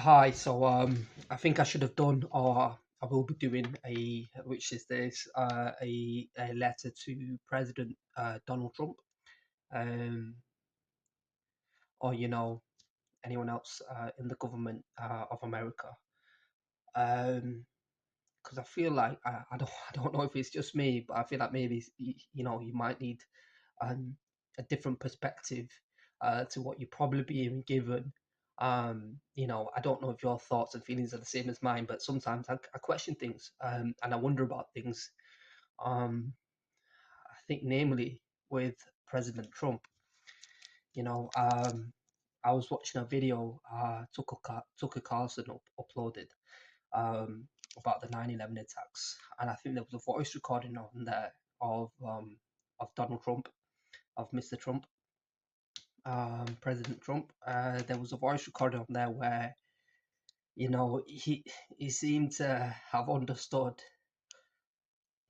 Hi, I think I should have done, or I will be doing which is this, a letter to President Donald Trump, um, or anyone else in the government of America, because I feel like I don't I don't know if it's just me, but I feel like maybe you might need um, a different perspective to what you're probably being given. I don't know if your thoughts and feelings are the same as mine, but sometimes I question things and I wonder about things. Um, I think, namely, with President Trump, you know, um, I was watching a video Tucker Carlson uploaded um, about the 9/11 attacks, and I think there was a voice recording on there of Donald Trump, of Mr. Trump, President Trump. There was a voice recording on there where he seemed to have understood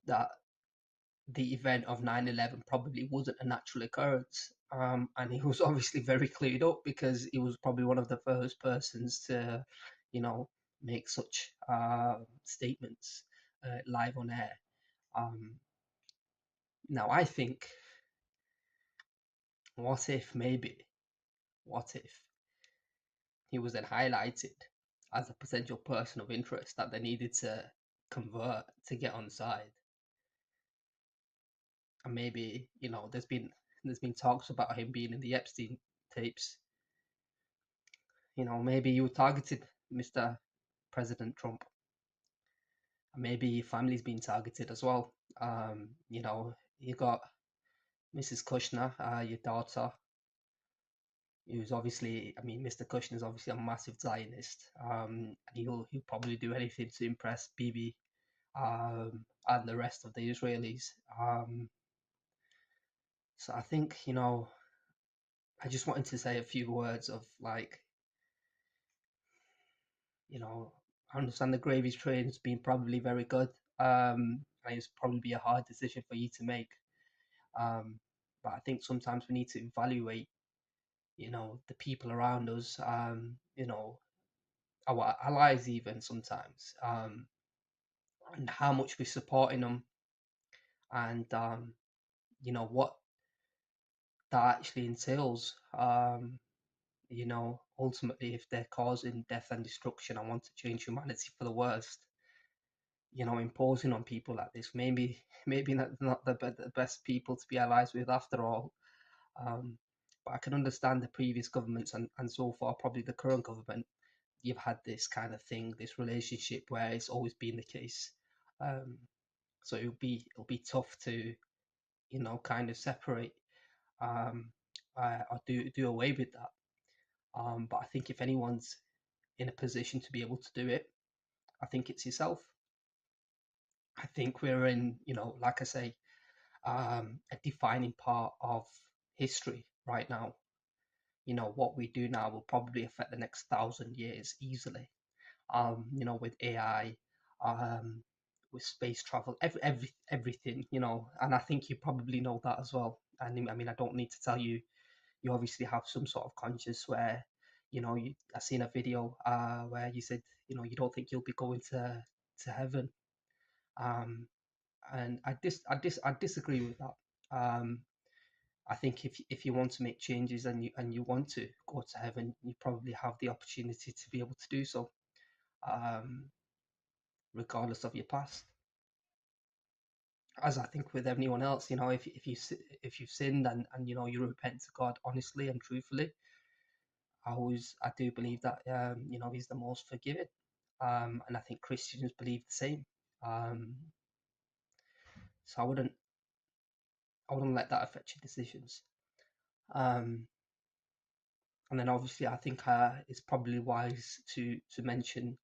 that the event of 9/11 probably wasn't a natural occurrence. And he was obviously very cleared up because he was probably one of the first persons to, you know, make such statements live on air. Um, Now, I think, what if, maybe, what if he was then highlighted as a potential person of interest that they needed to convert to get on side? And maybe, there's been talks about him being in the Epstein tapes. Maybe you targeted Mr. President Trump, and maybe your family's been targeted as well. You got Mrs. Kushner, your daughter, who's obviously, I mean, Mr. Kushner is obviously a massive Zionist, and he'll probably do anything to impress Bibi and the rest of the Israelis. So I think, I just wanted to say a few words of, like, I understand the gravy train's been probably very good. And it's probably be a hard decision for you to make. Um, but I think sometimes we need to evaluate, the people around us, our allies even sometimes, and how much we're supporting them, and what that actually entails. Ultimately, if they're causing death and destruction and want to change humanity for the worst, imposing on people like this, maybe not the best people to be allies with after all. Um, but I can understand the previous governments, and so far probably the current government. You've had this kind of thing, this relationship where it's always been the case. Um, so it'll be tough to kind of separate, um, or do away with that. But I think if anyone's in a position to be able to do it, I think it's yourself. I think we're in, like I say, a defining part of history right now. What we do now will probably affect the next 1,000 years easily. With AI, um, with space travel, everything. And I think you probably know that as well. And I mean, I don't need to tell you. You obviously have some sort of conscience where, I seen a video where you said, you don't think you'll be going to heaven. Um, and I disagree with that. Um, I think if you want to make changes and you want to go to heaven, you probably have the opportunity to be able to do so, um, regardless of your past. As I think with anyone else, if you've sinned and you repent to God honestly and truthfully, I do believe that He's the most forgiving, and I think Christians believe the same. Um, so I wouldn't let that affect your decisions. Um, and then obviously I think it's probably wise to mention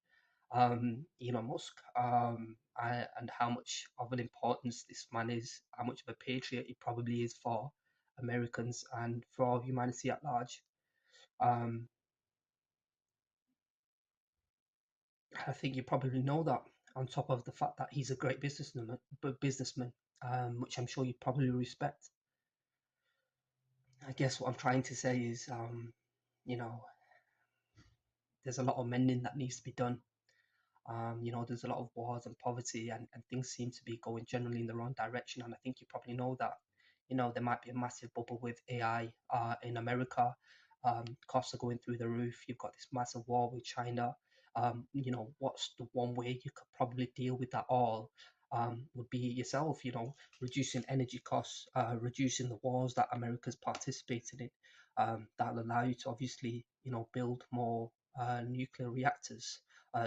Elon Musk, and how much of an importance this man is, how much of a patriot he probably is for Americans and for humanity at large. Um, I think you probably know that, on top of the fact that he's a great businessman, which I'm sure you probably respect. I guess what I'm trying to say is, you know, there's a lot of mending that needs to be done. There's a lot of wars and poverty, and things seem to be going generally in the wrong direction. And I think you probably know that. There might be a massive bubble with AI in America. Costs are going through the roof. You've got this massive war with China. What's the one way you could probably deal with that all? Would be yourself, reducing energy costs, reducing the wars that America's participating in. That'll allow you to obviously, build more nuclear reactors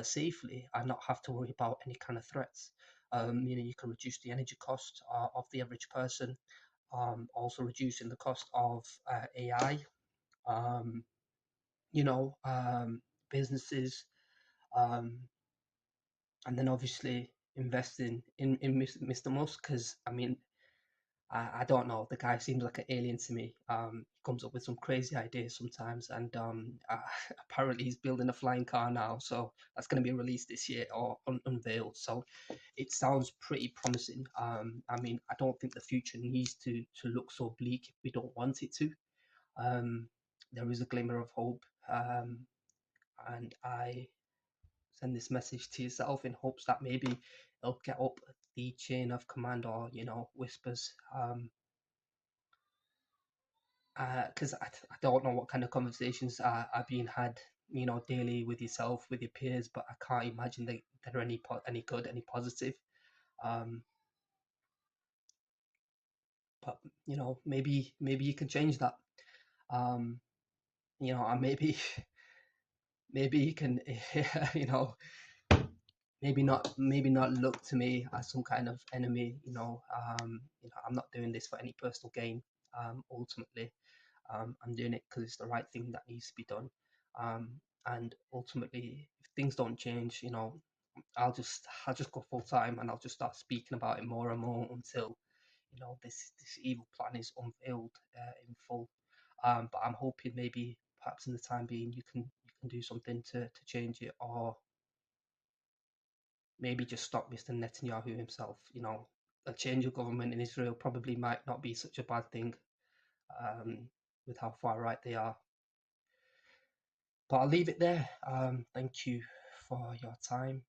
safely and not have to worry about any kind of threats. You can reduce the energy cost of the average person, also reducing the cost of AI, um, businesses, um, and then obviously investing in Mr. Musk, because I don't know, the guy seems like an alien to me. He comes up with some crazy ideas sometimes, and apparently he's building a flying car now, so that's going to be released this year or unveiled. So it sounds pretty promising. I don't think the future needs to look so bleak if we don't want it to. Um, there is a glimmer of hope, and I send this message to yourself in hopes that maybe it'll get up the chain of command, or whispers. Because I don't know what kind of conversations are being had, daily with yourself, with your peers, but I can't imagine that are any good, any positive. Um, but maybe you can change that. Um, and maybe maybe you can, you know, maybe not look to me as some kind of enemy. I'm not doing this for any personal gain. Ultimately, I'm doing it because it's the right thing that needs to be done. Um, and ultimately, if things don't change, I'll just go full time, and I'll just start speaking about it more and more until this evil plan is unveiled in full. But I'm hoping maybe perhaps in the time being you can do something to change it, or maybe just stop Mr. Netanyahu himself. A change of government in Israel probably might not be such a bad thing, with how far right they are. But I'll leave it there. Thank you for your time.